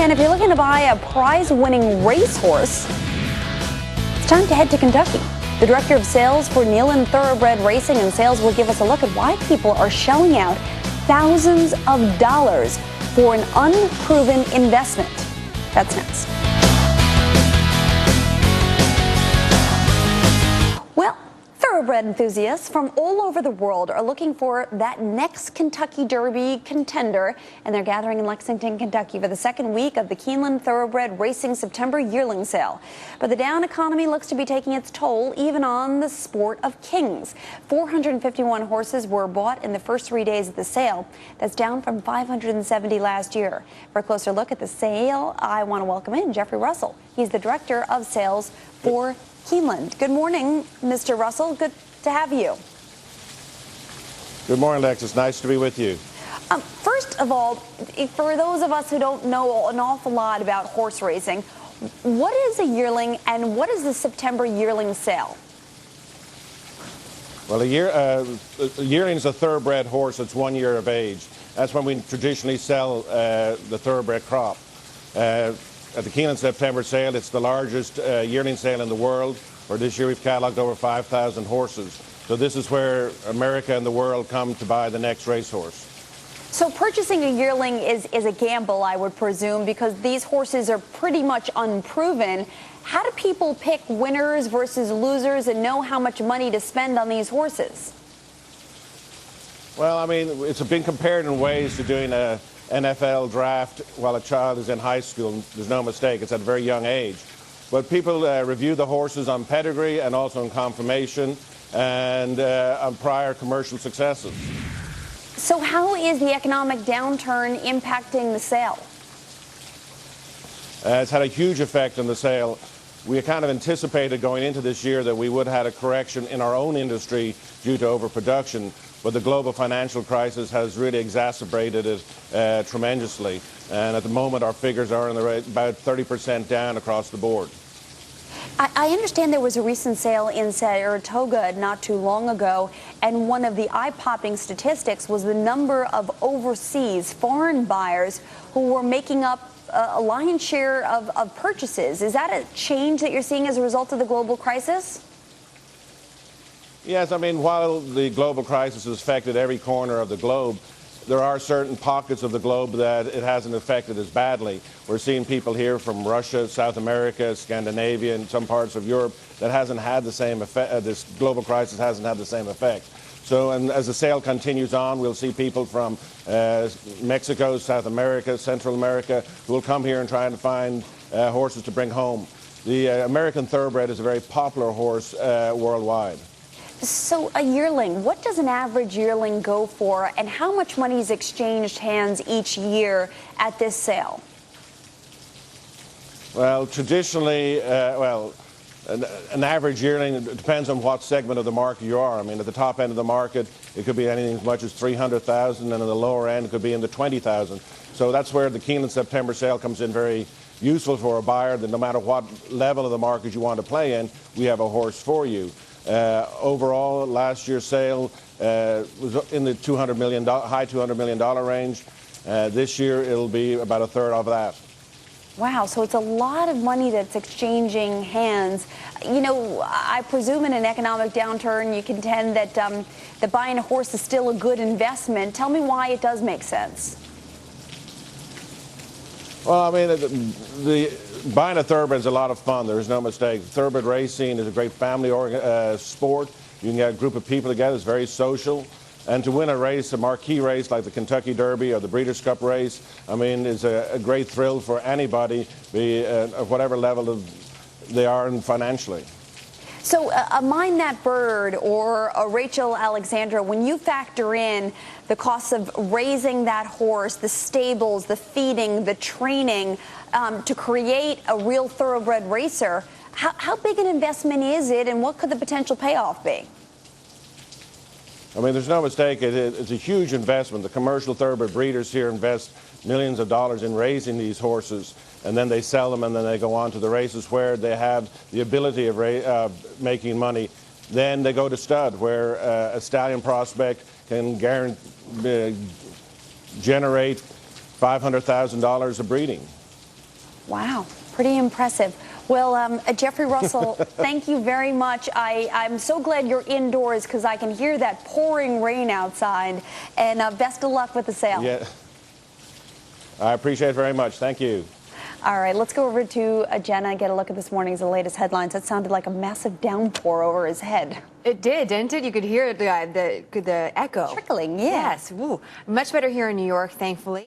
And if you're looking to buy a prize-winning racehorse, it's time to head to Kentucky. The director of sales for Yearling Thoroughbred Racing and Sales will give us a look at why people are shelling out thousands of dollars for an unproven investment. That's next. Well, thoroughbred enthusiasts from all over the world are looking for that next Kentucky Derby contender, and they're gathering in Lexington, Kentucky for the second week of the Keeneland Thoroughbred Racing September yearling sale. But the down economy looks to be taking its toll even on the sport of kings. 451 horses were bought in the first 3 days of the sale. That's down from 570 last year. For a closer look at the sale, I want to welcome in Geoffrey Russell. He's the director of sales for Keeneland. Good morning, Mr. Russell. Good to have you. Good morning, Lex. It's nice to be with you. First of all, for those of us who don't know an awful lot about horse racing, what is a yearling and what is the September yearling sale? Well, a yearling is a thoroughbred horse that's 1 year of age. That's when we traditionally sell the thoroughbred crop. At the Keeneland September sale, it's the largest yearling sale in the world, where this year we've catalogued over 5,000 horses. So this is where America and the world come to buy the next racehorse. So purchasing a yearling is a gamble, I would presume, because these horses are pretty much unproven. How do people pick winners versus losers and know how much money to spend on these horses? Well, I mean, it's been compared in ways to doing a NFL draft while a child is in high school. There's no mistake, it's at a very young age. But people review the horses on pedigree and also on conformation and on prior commercial successes. So how is the economic downturn impacting the sale? It's had a huge effect on the sale. We kind of anticipated going into this year that we would have had a correction in our own industry due to overproduction, but the global financial crisis has really exacerbated it tremendously. And at the moment, our figures are in the rate about 30% down across the board. I understand there was a recent sale in Saratoga not too long ago, and one of the eye-popping statistics was the number of overseas foreign buyers who were making up a lion's share of purchases. Is that a change that you're seeing as a result of the global crisis? Yes, I mean, while the global crisis has affected every corner of the globe, there are certain pockets of the globe that it hasn't affected as badly. We're seeing people here from Russia, South America, Scandinavia, and some parts of Europe that hasn't had the same effect. This global crisis hasn't had the same effect. So, and as the sale continues on, we'll see people from Mexico, South America, Central America, who will come here and try and find horses to bring home. The American Thoroughbred is a very popular horse worldwide. So a yearling, what does an average yearling go for, and how much money is exchanged hands each year at this sale? Well, traditionally, an average yearling, it depends on what segment of the market you are. I mean, at the top end of the market, it could be anything as much as $300,000, and at the lower end, it could be in the $20,000. So that's where the Keeneland September sale comes in very useful for a buyer, that no matter what level of the market you want to play in, we have a horse for you. Overall, last year's sale was in the high $200 million range. This year, it'll be about a third of that. Wow, so it's a lot of money that's exchanging hands. You know, I presume in an economic downturn, you contend that buying a horse is still a good investment. Tell me why it does make sense. Well, I mean, buying a thoroughbred is a lot of fun. There's no mistake. Thoroughbred racing is a great family sport. You can get a group of people together. It's very social. And to win a race, a marquee race like the Kentucky Derby or the Breeders' Cup race, I mean, is a great thrill for anybody, be at whatever level they are in financially. So a Mind That Bird or a Rachel Alexandra, when you factor in the costs of raising that horse, the stables, the feeding, the training, to create a real thoroughbred racer, how big an investment is it, and what could the potential payoff be? I mean, there's no mistake. It's a huge investment. The commercial thoroughbred breeders here invest millions of dollars in raising these horses, and then they sell them, and then they go on to the races where they have the ability of making money. Then they go to stud, where a stallion prospect can generate $500,000 of breeding. Wow, pretty impressive. Well, Geoffrey Russell, thank you very much. I'm so glad you're indoors because I can hear that pouring rain outside. And best of luck with the sale. Yeah, I appreciate it very much. Thank you. All right, let's go over to Jenna and get a look at this morning's latest headlines. That sounded like a massive downpour over his head. It did, didn't it? You could hear the echo. Trickling, yeah. Yes. Woo. Much better here in New York, thankfully.